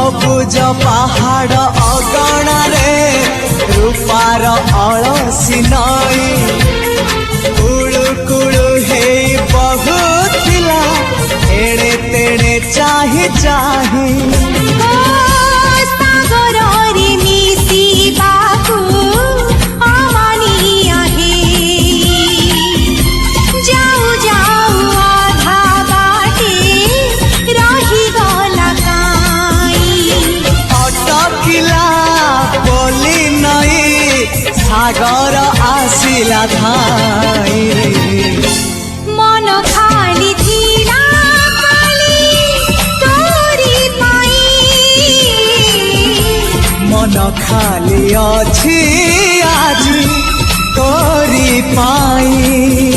सबुज पहाड़ अगणारे रूपार अलसी नई कुळु कुळु हेई बहुथिला एणे तेणे चाहि चाहि सागर आसिला धाई मन खाली थिला खाली तोरी पाई मन खाली अछि आज तोरी पाई।